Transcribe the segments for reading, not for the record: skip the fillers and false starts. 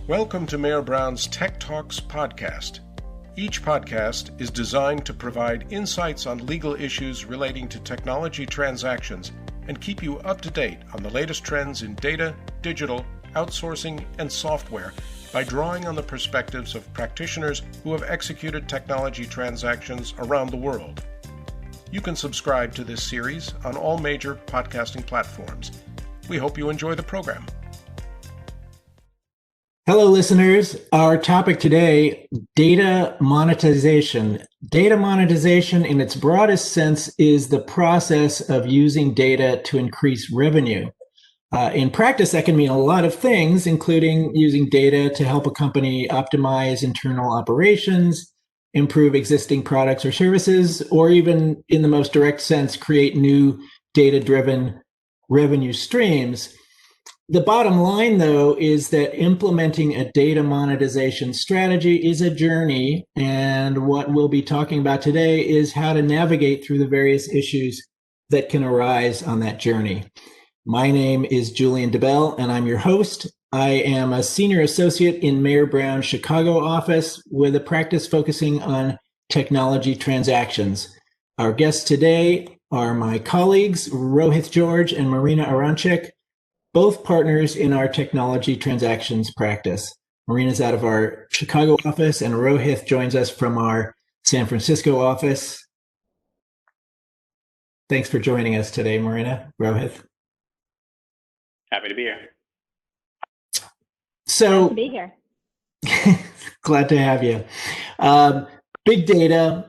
Welcome to Mayor Brown's Tech Talks podcast. Each podcast is designed to provide insights on legal issues relating to technology transactions and keep you up to date on the latest trends in data, digital, outsourcing, and software by drawing on the perspectives of practitioners who have executed technology transactions around the world. You can subscribe to this series on all major podcasting platforms. We hope you enjoy the program. Hello, listeners. Our topic today, data monetization. Data monetization in its broadest sense is the process of using data to increase revenue. In practice, that can mean a lot of things, including using data to help a company optimize internal operations, improve existing products or services, or even in the most direct sense, create new data-driven revenue streams. The bottom line, though, is that implementing a data monetization strategy is a journey, and what we'll be talking about today is how to navigate through the various issues that can arise on that journey. My name is Julian Dibbell, and I'm your host. I am a senior associate in Mayor Brown's Chicago office with a practice focusing on technology transactions. Our guests today are my colleagues, Rohith George and Marina Aronchik, both partners in our technology transactions practice. Marina's out of our Chicago office, and Rohith joins us from our San Francisco office. Thanks for joining us today, Marina. Rohith. Happy to be here. So, Glad to be here. Glad to have you. Big data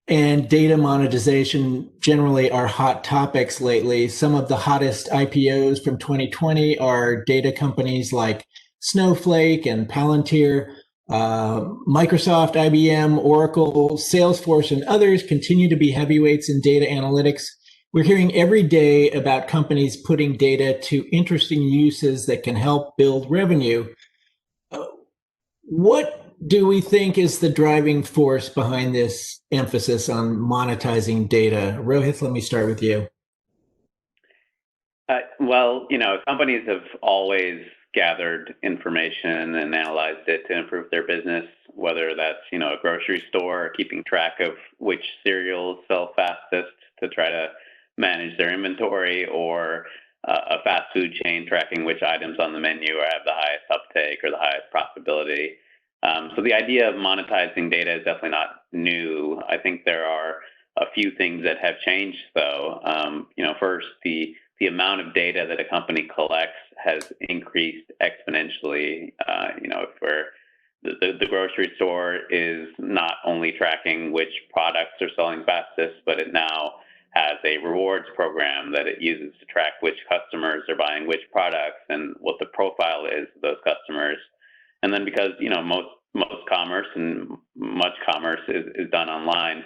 and data monetization generally are hot topics lately. Some of the hottest IPOs from 2020 are data companies like Snowflake and Palantir. Microsoft, IBM, Oracle, Salesforce, and others continue to be heavyweights in data analytics. We're hearing every day about companies putting data to interesting uses that can help build revenue. What do we think is the driving force behind this emphasis on monetizing data? Rohith, let me start with you. Companies have always gathered information and analyzed it to improve their business, whether that's, a grocery store keeping track of which cereals sell fastest to try to manage their inventory, or a fast food chain tracking which items on the menu have the highest uptake or the highest profitability. So the idea of monetizing data is definitely not new. I think there are a few things that have changed, though. First, the amount of data that a company collects has increased exponentially. The grocery store is not only tracking which products are selling fastest, but it now has a rewards program that it uses to track which customers are buying which products and what the profile is of those customers. And then because, most commerce and much commerce is done online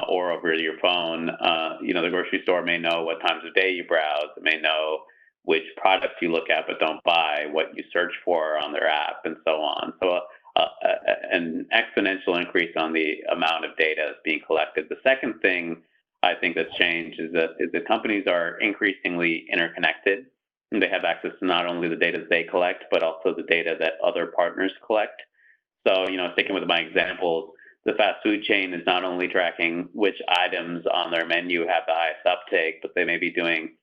or over your phone, the grocery store may know what times of day you browse. It may know which products you look at but don't buy, what you search for on their app, and so on. So an exponential increase on the amount of data that's being collected. The second thing I think that's changed is that companies are increasingly interconnected. And they have access to not only the data that they collect, but also the data that other partners collect. So, sticking with my examples, the fast food chain is not only tracking which items on their menu have the highest uptake, but they may be doing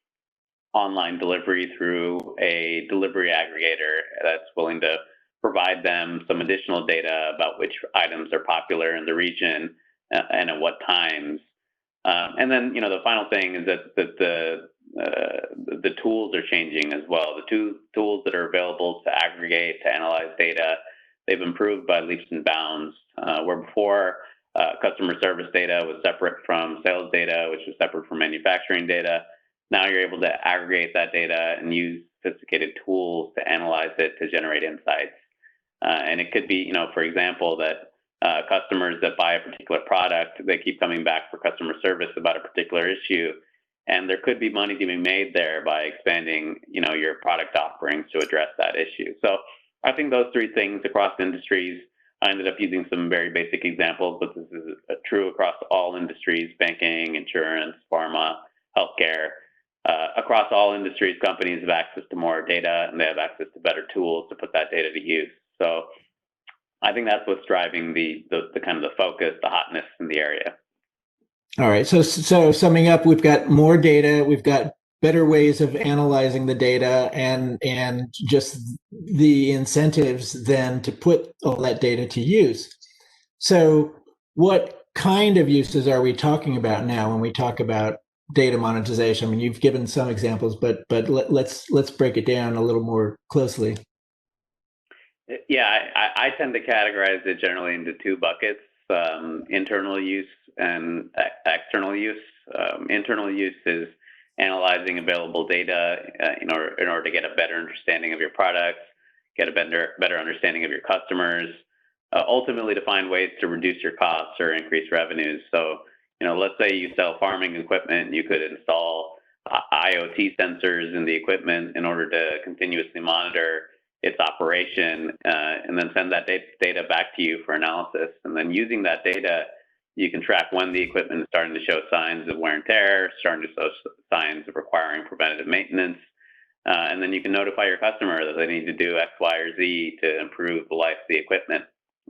online delivery through a delivery aggregator that's willing to provide them some additional data about which items are popular in the region and at what times. And then, the final thing is that the tools are changing as well. The two tools that are available to aggregate, to analyze data, they've improved by leaps and bounds. Where before customer service data was separate from sales data, which was separate from manufacturing data, now you're able to aggregate that data and use sophisticated tools to analyze it to generate insights. And it could be, for example, that customers that buy a particular product, they keep coming back for customer service about a particular issue. And there could be money to be made there by expanding, your product offerings to address that issue. So I think those three things across industries, I ended up using some very basic examples, but this is true across all industries: banking, insurance, pharma, healthcare. Across all industries, companies have access to more data, and they have access to better tools to put that data to use. So I think that's what's driving the kind of the focus, the hotness in the area. All right. So summing up, we've got more data, we've got better ways of analyzing the data, and just the incentives then to put all that data to use. So what kind of uses are we talking about now when we talk about data monetization? I mean, you've given some examples, but let's break it down a little more closely. Yeah, I tend to categorize it generally into two buckets: internal use and external use. Internal use is analyzing available data in order to get a better understanding of your products, get a better understanding of your customers, ultimately to find ways to reduce your costs or increase revenues. So, let's say you sell farming equipment, you could install IoT sensors in the equipment in order to continuously monitor its operation, and then send that data back to you for analysis. And then using that data, you can track when the equipment is starting to show signs of wear and tear, starting to show signs of requiring preventative maintenance. And then you can notify your customer that they need to do X, Y, or Z to improve the life of the equipment.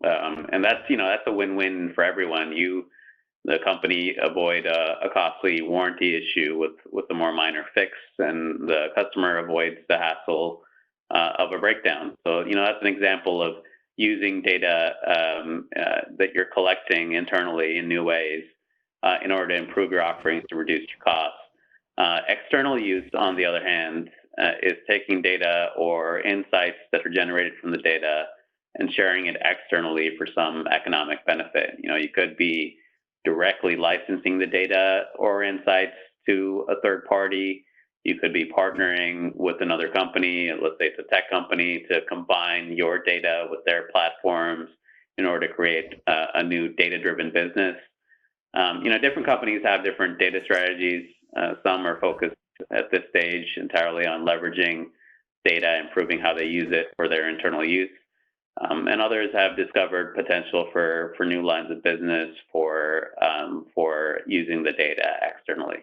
And that's a win-win for everyone. The company, avoid a costly warranty issue with a more minor fix, and the customer avoids the hassle of a breakdown. So, that's an example of using data that you're collecting internally in new ways in order to improve your offerings to reduce your costs. External use, on the other hand, is taking data or insights that are generated from the data and sharing it externally for some economic benefit. You could be directly licensing the data or insights to a third party. You could be partnering with another company, let's say it's a tech company, to combine your data with their platforms in order to create a new data-driven business. Different companies have different data strategies. Some are focused at this stage entirely on leveraging data, improving how they use it for their internal use. And others have discovered potential for new lines of business for using the data externally.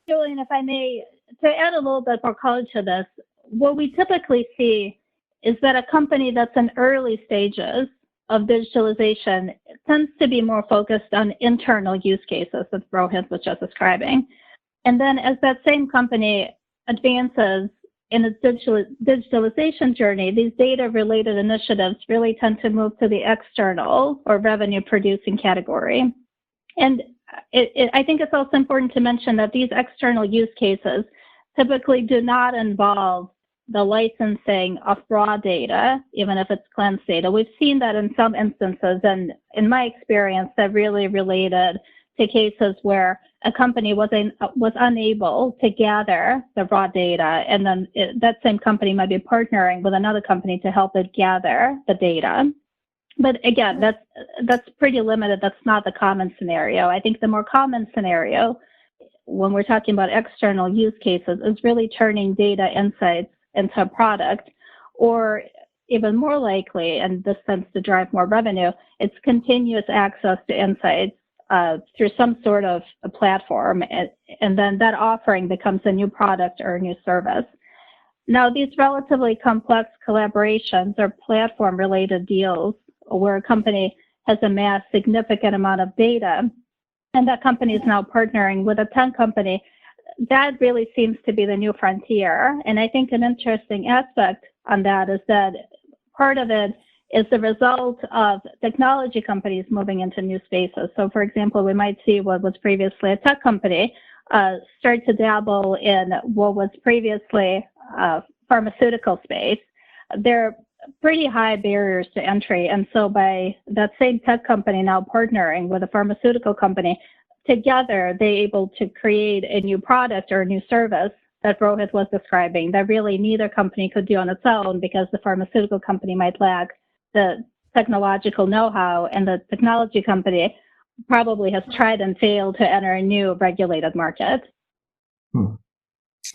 Julian, if I may, to add a little bit more color to this, what we typically see is that a company that's in early stages of digitalization tends to be more focused on internal use cases that Rohith was just describing. And then as that same company advances in its digitalization journey, these data-related initiatives really tend to move to the external or revenue-producing category. And I think it's also important to mention that these external use cases typically do not involve the licensing of raw data, even if it's cleansed data. We've seen that in some instances, and in my experience, that really related to cases where a company was unable to gather the raw data, and then that same company might be partnering with another company to help it gather the data. But again, that's pretty limited. That's not the common scenario. I think the more common scenario when we're talking about external use cases is really turning data insights into a product, or even more likely, and this tends to drive more revenue, it's continuous access to insights through some sort of a platform, and then that offering becomes a new product or a new service. Now, these relatively complex collaborations or platform-related deals where a company has amassed significant amount of data, and that company is now partnering with a tech company, that really seems to be the new frontier. And I think an interesting aspect on that is that part of it is the result of technology companies moving into new spaces. So, for example, we might see what was previously a tech company start to dabble in what was previously a pharmaceutical space. There are pretty high barriers to entry. And so by that same tech company now partnering with a pharmaceutical company, together they're able to create a new product or a new service that Rohith was describing that really neither company could do on its own, because the pharmaceutical company might lack the technological know-how, and the technology company probably has tried and failed to enter a new regulated market.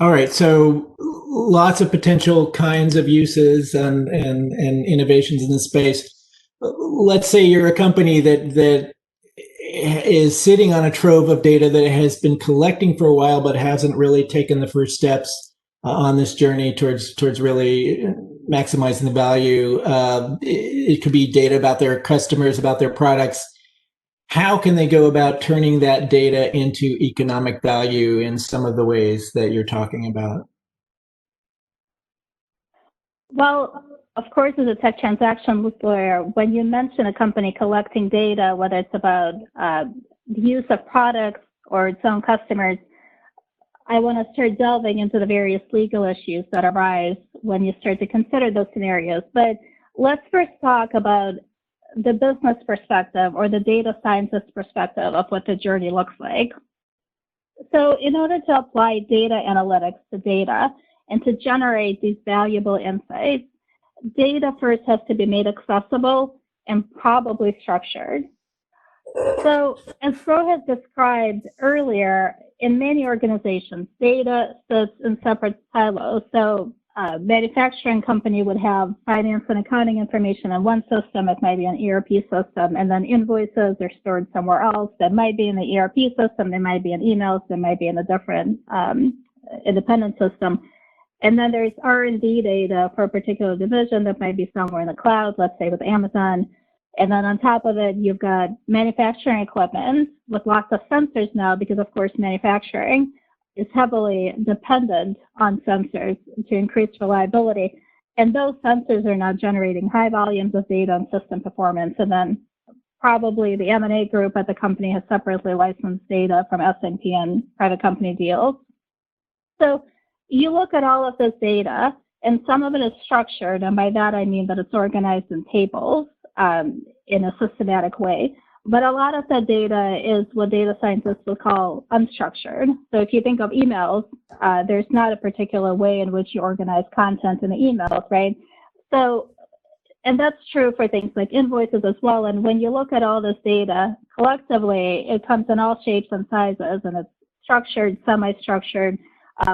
All right, so lots of potential kinds of uses and innovations in this space. Let's say you're a company that is sitting on a trove of data that it has been collecting for a while, but hasn't really taken the first steps on this journey towards really maximizing the value. It could be data about their customers, about their products. How can they go about turning that data into economic value in some of the ways that you're talking about? Well, of course, as a tech transaction lawyer, when you mention a company collecting data, whether it's about the use of products or its own customers, I want to start delving into the various legal issues that arise when you start to consider those scenarios. But let's first talk about the business perspective or the data scientist perspective of what the journey looks like. So in order to apply data analytics to data and to generate these valuable insights, data first has to be made accessible and probably structured. So as Rohith described earlier, in many organizations, data sits in separate silos. So a manufacturing company would have finance and accounting information in one system. It might be an ERP system, and then invoices are stored somewhere else. That might be in the ERP system. They might be in emails. They might be in a different independent system. And then there's R&D data for a particular division that might be somewhere in the cloud, let's say with Amazon. And then on top of it, you've got manufacturing equipment with lots of sensors now, because of course manufacturing is heavily dependent on sensors to increase reliability. And those sensors are now generating high volumes of data on system performance. And then probably the M&A group at the company has separately licensed data from S&P and private company deals. So you look at all of this data, and some of it is structured, and by that I mean that it's organized in tables in a systematic way. But a lot of that data is what data scientists would call unstructured. So if you think of emails, there's not a particular way in which you organize content in the emails, right? So, and that's true for things like invoices as well. And when you look at all this data collectively, it comes in all shapes and sizes, and it's structured, semi-structured,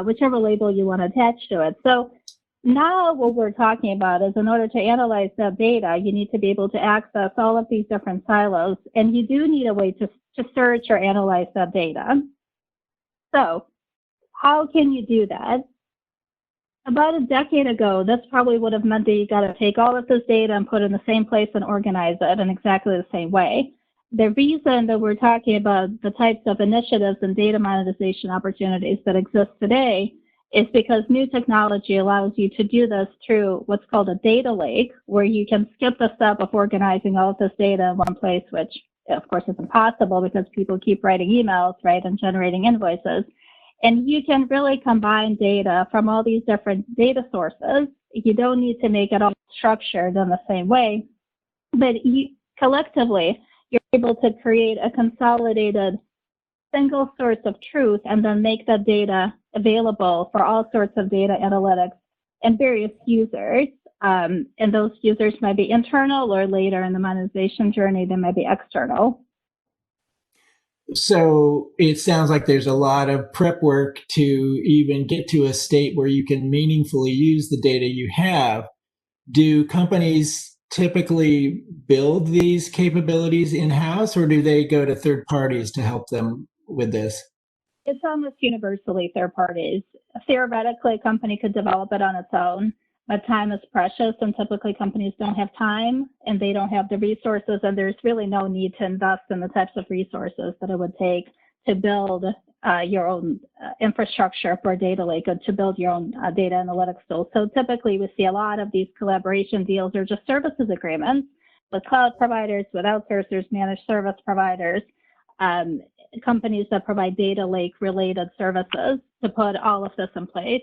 whichever label you want to attach to it. So now what we're talking about is, in order to analyze that data, you need to be able to access all of these different silos, and you do need a way to search or analyze that data. So how can you do that? About a decade ago, this probably would have meant that you got to take all of this data and put it in the same place and organize it in exactly the same way. The reason that we're talking about the types of initiatives and data monetization opportunities that exist today is because new technology allows you to do this through what's called a data lake, where you can skip the step of organizing all of this data in one place, which of course is impossible because people keep writing emails, right, and generating invoices. And you can really combine data from all these different data sources. You don't need to make it all structured in the same way, but collectively, you're able to create a consolidated single source of truth and then make that data available for all sorts of data analytics and various users. And those users might be internal, or later in the monetization journey, they might be external. So it sounds like there's a lot of prep work to even get to a state where you can meaningfully use the data you have. Do companies typically build these capabilities in-house, or do they go to third parties to help them with this? It's almost universally third parties. Theoretically, a company could develop it on its own, but time is precious, and typically companies don't have time and they don't have the resources, and there's really no need to invest in the types of resources that it would take to build your own infrastructure for a data lake, or to build your own data analytics tools. So typically we see a lot of these collaboration deals or just services agreements with cloud providers, with outsourcers, managed service providers, companies that provide data lake related services to put all of this in place.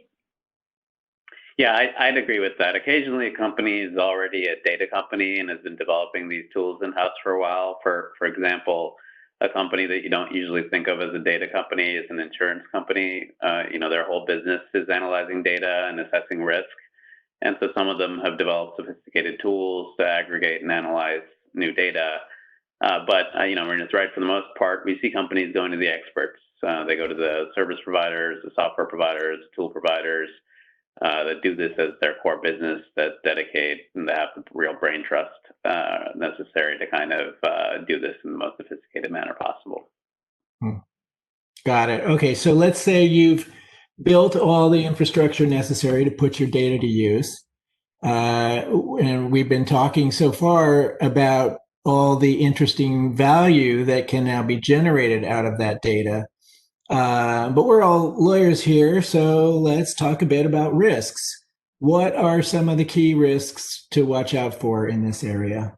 Yeah, I'd agree with that. Occasionally, a company is already a data company and has been developing these tools in-house for a while. For example, a company that you don't usually think of as a data company is an insurance company. Their whole business is analyzing data and assessing risk. And so some of them have developed sophisticated tools to aggregate and analyze new data. But Marina's right. For the most part, we see companies going to the experts. They go to the service providers, the software providers, tool providers that do this as their core business, that dedicate and that have the real brain trust necessary to kind of do this in the most sophisticated manner possible. Got it. Okay, so let's say you've built all the infrastructure necessary to put your data to use. And we've been talking so far about all the interesting value that can now be generated out of that data. But we're all lawyers here, so let's talk a bit about risks. What are some of the key risks to watch out for in this area?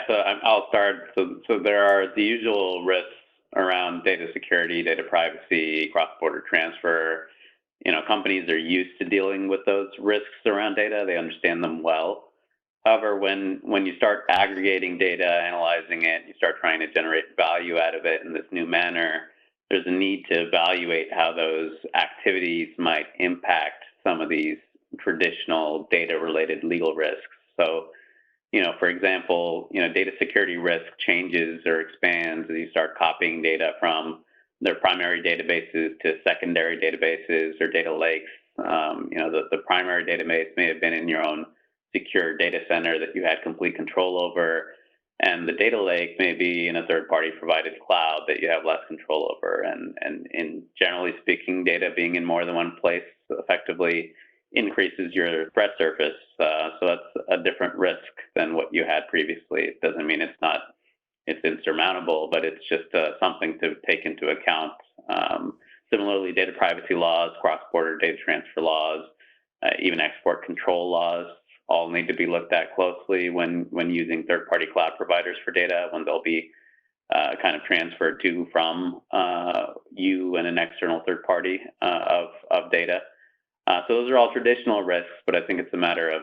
So I'll start. So there are the usual risks around data security, data privacy, cross-border transfer. Companies are used to dealing with those risks around data. They understand them well. However, when you start aggregating data, analyzing it, you start trying to generate value out of it in this new manner, there's a need to evaluate how those activities might impact some of these traditional data-related legal risks. So, for example, data security risk changes or expands as you start copying data from their primary databases to secondary databases or data lakes. The primary database may have been in your own secure data center that you had complete control over, and the data lake may be in a third-party provided cloud that you have less control over. And in generally speaking, data being in more than one place effectively increases your threat surface. So that's a different risk than what you had previously. It doesn't mean it's insurmountable, but it's just something to take into account. Similarly, data privacy laws, cross-border data transfer laws, even export control laws all need to be looked at closely when using third-party cloud providers for data, when they'll be kind of transferred to from you and an external third party of data. So those are all traditional risks, but I think it's a matter of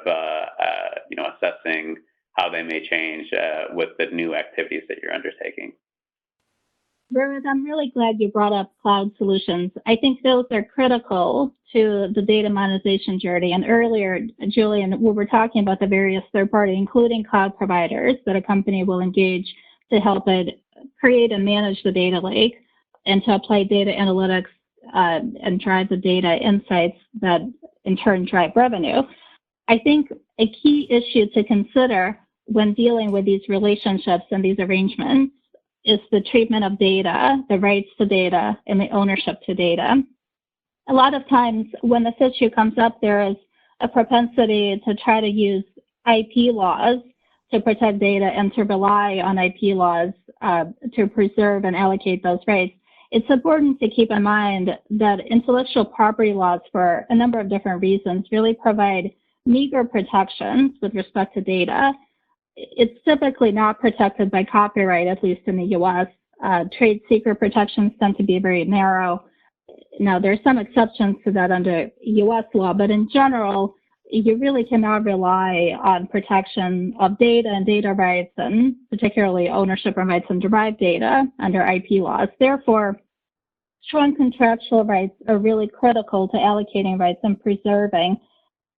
assessing how they may change with the new activities that you're undertaking. Rohith, I'm really glad you brought up cloud solutions. I think those are critical to the data monetization journey. And earlier, Julian, we were talking about the various third-party, including cloud providers, that a company will engage to help it create and manage the data lake and to apply data analytics and drive the data insights that in turn drive revenue. I think a key issue to consider when dealing with these relationships and these arrangements is the treatment of data, the rights to data, and the ownership to data. A lot of times when this issue comes up, there is a propensity to try to use IP laws to protect data and to rely on IP laws to preserve and allocate those rights. It's important to keep in mind that intellectual property laws, for a number of different reasons, really provide meager protections with respect to data. It's typically not protected by copyright, at least in the U.S. Trade secret protections tend to be very narrow. Now, there's some exceptions to that under U.S. law, but in general, you really cannot rely on protection of data and data rights, and particularly ownership rights and derived data under IP laws. Therefore, strong contractual rights are really critical to allocating rights and preserving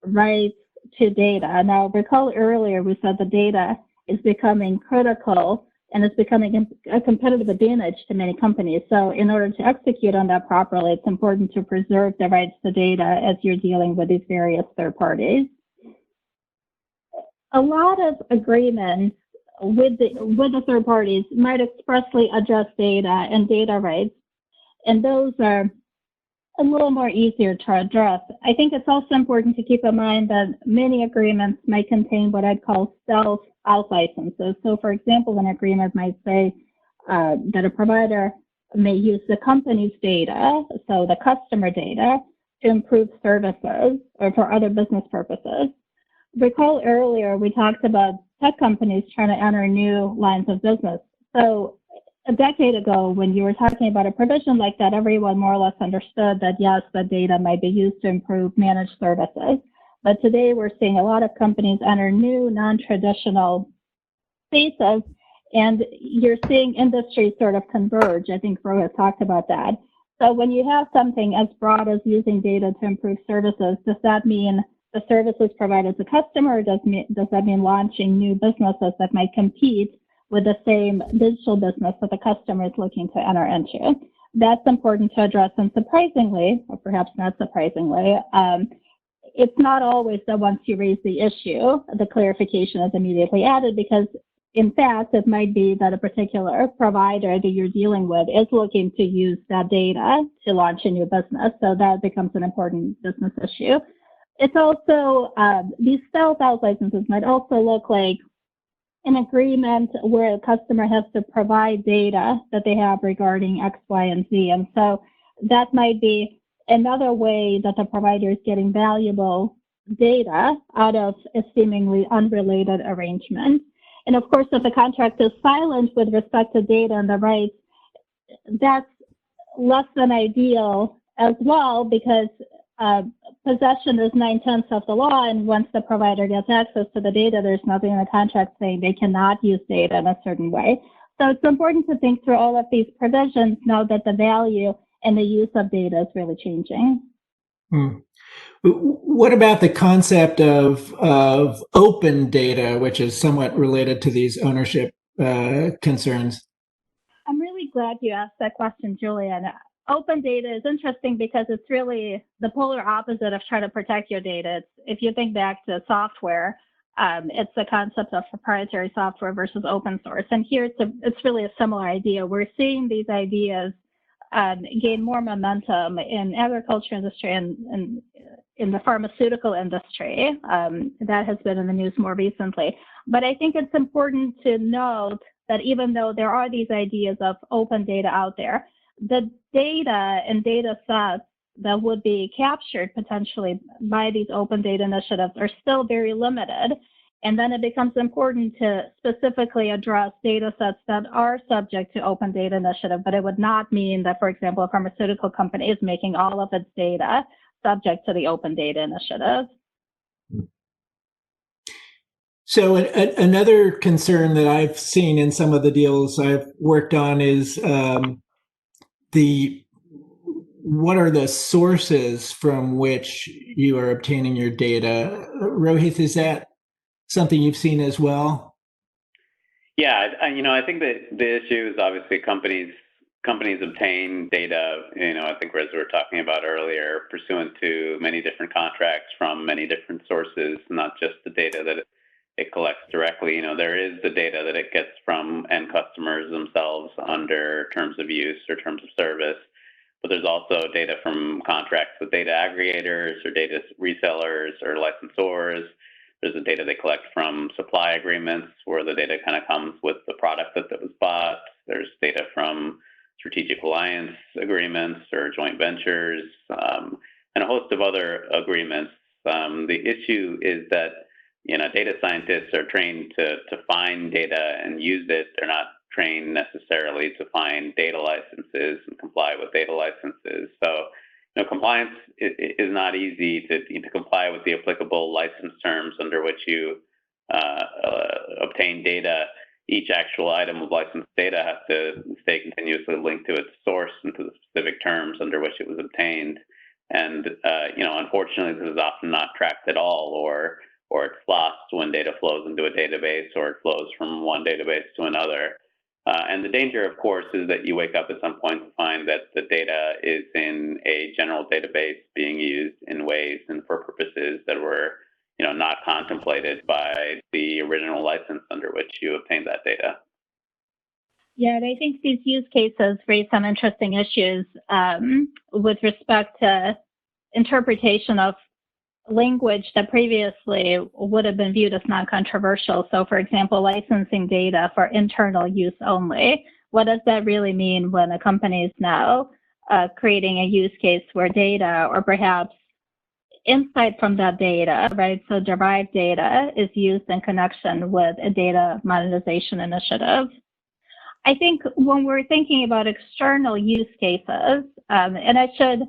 rights to data. Now, recall earlier we said the data is becoming critical and it's becoming a competitive advantage to many companies. So in order to execute on that properly, it's important to preserve the rights to data as you're dealing with these various third parties. A lot of agreements with the third parties might expressly address data and data rights, and those are a little more easier to address. I think it's also important to keep in mind that many agreements might contain what I'd call stealth out licenses. So for example, an agreement might say that a provider may use the company's data, so the customer data, to improve services or for other business purposes. Recall earlier we talked about tech companies trying to enter new lines of business. So a decade ago, when you were talking about a provision like that, everyone more or less understood that, yes, the data might be used to improve managed services. But today, we're seeing a lot of companies enter new, non-traditional spaces, and you're seeing industries sort of converge. I think Rohith talked about that. So when you have something as broad as using data to improve services, does that mean the services provided to customer, or does that mean launching new businesses that might compete with the same digital business that the customer is looking to enter into? That's important to address, and surprisingly, or perhaps not surprisingly, it's not always that once you raise the issue, the clarification is immediately added, because in fact, it might be that a particular provider that you're dealing with is looking to use that data to launch a new business, so that becomes an important business issue. It's also, these stealth-out licenses might also look like an agreement where a customer has to provide data that they have regarding X, Y, and Z. And so that might be another way that the provider is getting valuable data out of a seemingly unrelated arrangement. And of course, if the contract is silent with respect to data and the rights, that's less than ideal as well, because possession is 9/10 of the law, and once the provider gets access to the data, there's nothing in the contract saying they cannot use data in a certain way. So it's important to think through all of these provisions now that the value and the use of data is really changing. What about the concept of open data, which is somewhat related to these ownership concerns? I'm really glad you asked that question, Julian. Open data is interesting because it's really the polar opposite of trying to protect your data. If you think back to software, it's the concept of proprietary software versus open source. And here it's really a similar idea. We're seeing these ideas gain more momentum in agriculture industry and in the pharmaceutical industry. That has been in the news more recently. But I think it's important to note that even though there are these ideas of open data out there, the data and data sets that would be captured potentially by these open data initiatives are still very limited. And then it becomes important to specifically address data sets that are subject to open data initiative, but it would not mean that, for example, a pharmaceutical company is making all of its data subject to the open data initiative. So another concern that I've seen in some of the deals I've worked on is what are the sources from which you are obtaining your data? Rohith, is that something you've seen as well? Yeah, I think that the issue is obviously companies obtain data, I think as we were talking about earlier, pursuant to many different contracts from many different sources, not just the data that it collects directly. There is the data that it gets from end customers themselves under terms of use or terms of service, but there's also data from contracts with data aggregators or data resellers or licensors. There's the data they collect from supply agreements where the data kind of comes with the product that was bought. There's data from strategic alliance agreements or joint ventures, and a host of other agreements. The issue is that data scientists are trained to find data and use it. They're not trained necessarily to find data licenses and comply with data licenses. So, compliance is not easy to comply with the applicable license terms under which you obtain data. Each actual item of licensed data has to stay continuously linked to its source and to the specific terms under which it was obtained. And, unfortunately, this is often not tracked at all, or it's lost when data flows into a database or it flows from one database to another. And the danger, of course, is that you wake up at some point to find that the data is in a general database being used in ways and for purposes that were, not contemplated by the original license under which you obtained that data. Yeah, and I think these use cases raise some interesting issues with respect to interpretation of language that previously would have been viewed as non-controversial. So, for example, licensing data for internal use only. What does that really mean when a company is now creating a use case where data, or perhaps insight from that data, right, so derived data, is used in connection with a data monetization initiative? I think when we're thinking about external use cases, and I should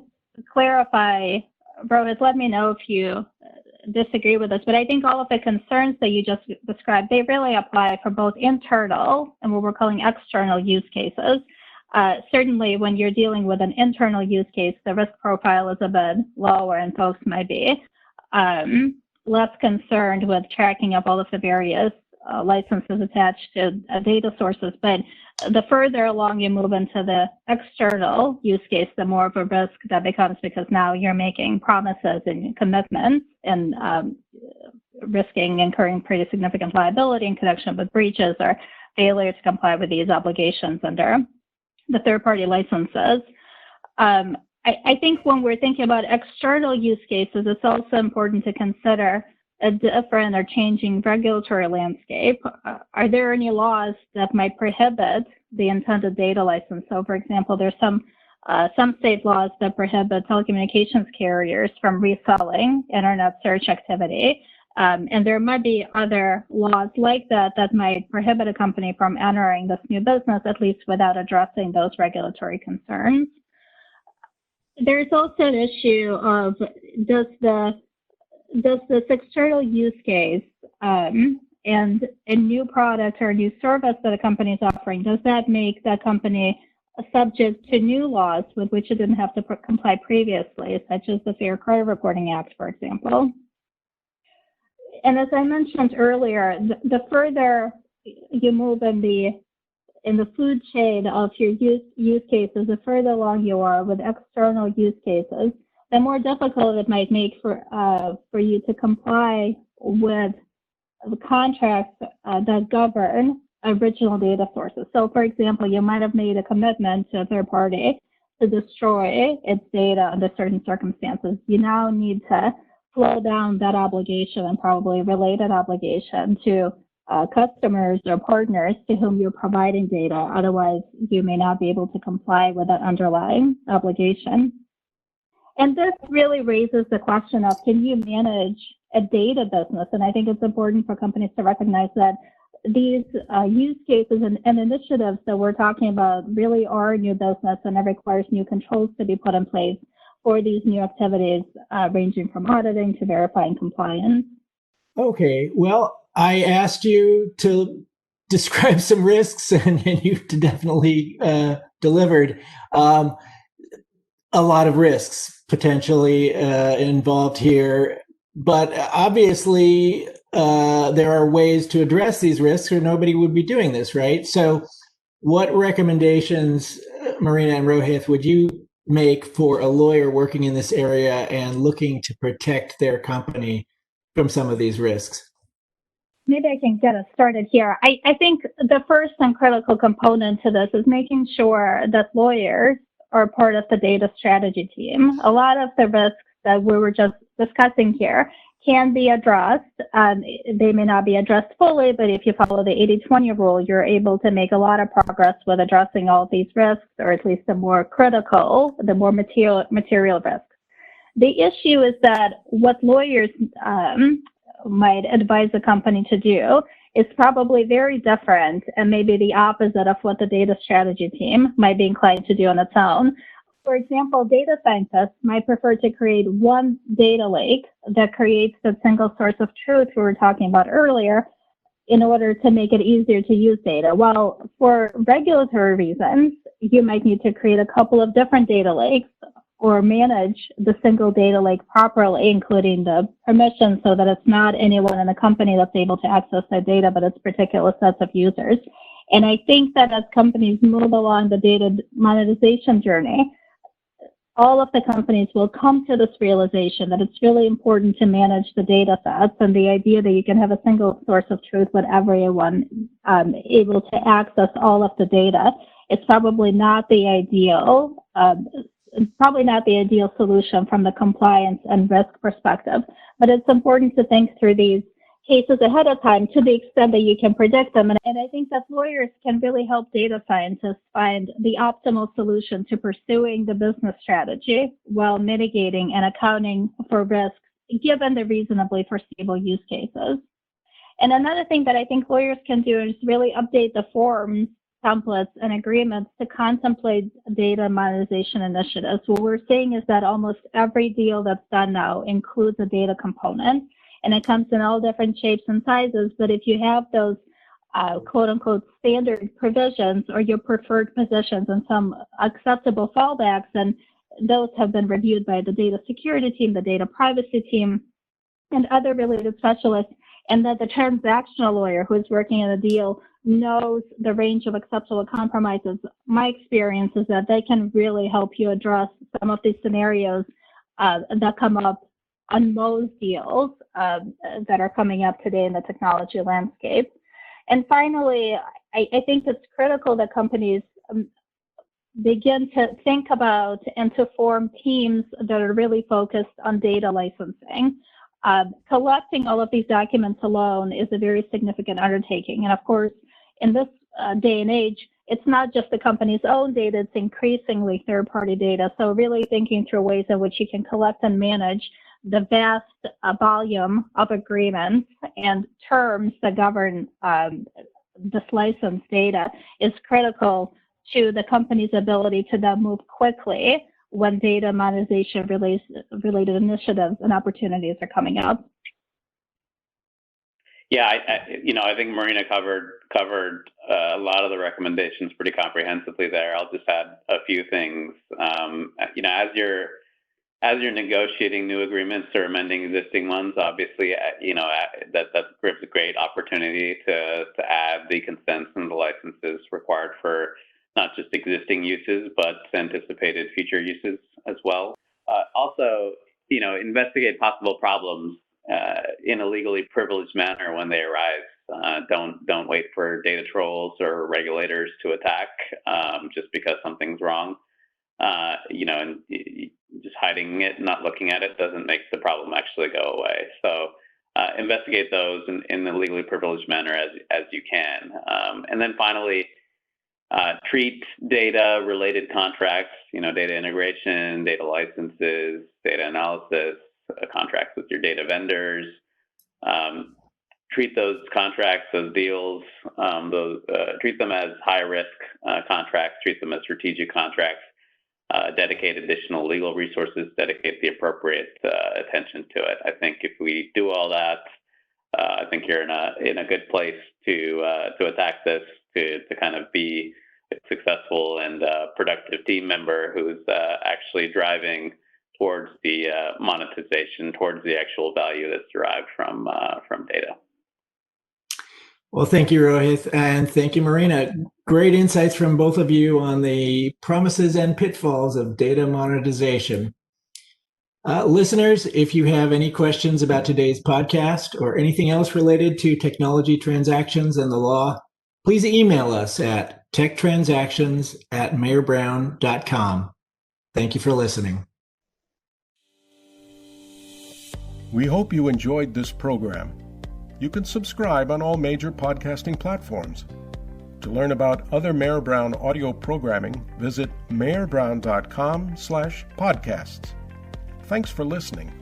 clarify, Rohith, let me know if you disagree with this, but I think all of the concerns that you just described, they really apply for both internal and what we're calling external use cases. Certainly when you're dealing with an internal use case, the risk profile is a bit lower and folks might be less concerned with tracking up all of the various licenses attached to data sources. But the further along you move into the external use case, the more of a risk that becomes, because now you're making promises and commitments and risking incurring pretty significant liability in connection with breaches or failure to comply with these obligations under the third-party licenses. I think when we're thinking about external use cases, it's also important to consider a different or changing regulatory landscape. Are there any laws that might prohibit the intended data license? So, for example, there's some state laws that prohibit telecommunications carriers from reselling internet search activity. And there might be other laws like that that might prohibit a company from entering this new business, at least without addressing those regulatory concerns. There's also an issue of does this external use case and a new product or a new service that a company is offering, does that make that company subject to new laws with which it didn't have to comply previously, such as the Fair Credit Reporting Act, for example? And as I mentioned earlier, the further you move in the food chain of your use cases, the further along you are with external use cases, the more difficult it might make for you to comply with the contracts that govern original data sources. So, for example, you might have made a commitment to a third party to destroy its data under certain circumstances. You now need to slow down that obligation and probably related obligation to customers or partners to whom you're providing data. Otherwise, you may not be able to comply with that underlying obligation. And this really raises the question of, can you manage a data business? And I think it's important for companies to recognize that these use cases and initiatives that we're talking about really are new business, and it requires new controls to be put in place for these new activities, ranging from auditing to verifying compliance. Okay, well, I asked you to describe some risks, and you've definitely delivered. A lot of risks potentially involved here, but obviously there are ways to address these risks, or nobody would be doing this, right? So what recommendations, Marina and Rohith, would you make for a lawyer working in this area and looking to protect their company from some of these risks? Maybe I can get us started here. I think the first and critical component to this is making sure that lawyers are part of the data strategy team. A lot of the risks that we were just discussing here can be addressed. They may not be addressed fully, but if you follow the 80-20 rule, you're able to make a lot of progress with addressing all of these risks, or at least the more critical, the more material risks. The issue is that what lawyers might advise a company to do is probably very different and maybe the opposite of what the data strategy team might be inclined to do on its own. For example, data scientists might prefer to create one data lake that creates the single source of truth we were talking about earlier in order to make it easier to use data. While for regulatory reasons, you might need to create a couple of different data lakes or manage the single data lake properly, including the permissions, so that it's not anyone in the company that's able to access that data, but it's particular sets of users. And I think that as companies move along the data monetization journey, all of the companies will come to this realization that it's really important to manage the data sets, and the idea that you can have a single source of truth with everyone able to access all of the data is probably not the ideal solution from the compliance and risk perspective. But it's important to think through these cases ahead of time to the extent that you can predict them. And I think that lawyers can really help data scientists find the optimal solution to pursuing the business strategy while mitigating and accounting for risks given the reasonably foreseeable use cases. And another thing that I think lawyers can do is really update the forms, templates, and agreements to contemplate data monetization initiatives. What we're seeing is that almost every deal that's done now includes a data component, and it comes in all different shapes and sizes. But if you have those quote unquote standard provisions or your preferred positions and some acceptable fallbacks, and those have been reviewed by the data security team, the data privacy team, and other related specialists, and that the transactional lawyer who is working in a deal knows the range of acceptable compromises, my experience is that they can really help you address some of these scenarios that come up on most deals that are coming up today in the technology landscape. And finally, I think it's critical that companies begin to think about and to form teams that are really focused on data licensing. Collecting all of these documents alone is a very significant undertaking. And of course, in this day and age, it's not just the company's own data, it's increasingly third-party data. So really thinking through ways in which you can collect and manage the vast volume of agreements and terms that govern this licensed data is critical to the company's ability to then move quickly when data monetization related initiatives and opportunities are coming up. Yeah, I think Marina covered a lot of the recommendations pretty comprehensively there. I'll just add a few things. As you're negotiating new agreements or amending existing ones, obviously, that's a great opportunity to add the consents and the licenses required for not just existing uses, but anticipated future uses as well. Also, investigate possible problems in a legally privileged manner when they arise. Don't wait for data trolls or regulators to attack just because something's wrong. And just hiding it, not looking at it, doesn't make the problem actually go away. So investigate those in the legally privileged manner as you can. And then finally, treat data-related contracts, data integration, data licenses, data analysis, contracts with your data vendors. Treat those contracts, those deals, treat them as high-risk contracts, treat them as strategic contracts, dedicate additional legal resources, dedicate the appropriate attention to it. I think if we do all that, I think you're in a good place to attack this, to kind of be a successful and productive team member who's actually driving towards the monetization, towards the actual value that's derived from data. Well, thank you, Rohith, and thank you, Marina. Great insights from both of you on the promises and pitfalls of data monetization. Listeners, if you have any questions about today's podcast or anything else related to technology transactions and the law, please email us at techtransactions@mayorbrown.com. Thank you for listening. We hope you enjoyed this program. You can subscribe on all major podcasting platforms. To learn about other Mayor Brown audio programming, visit mayorbrown.com/podcasts. Thanks for listening.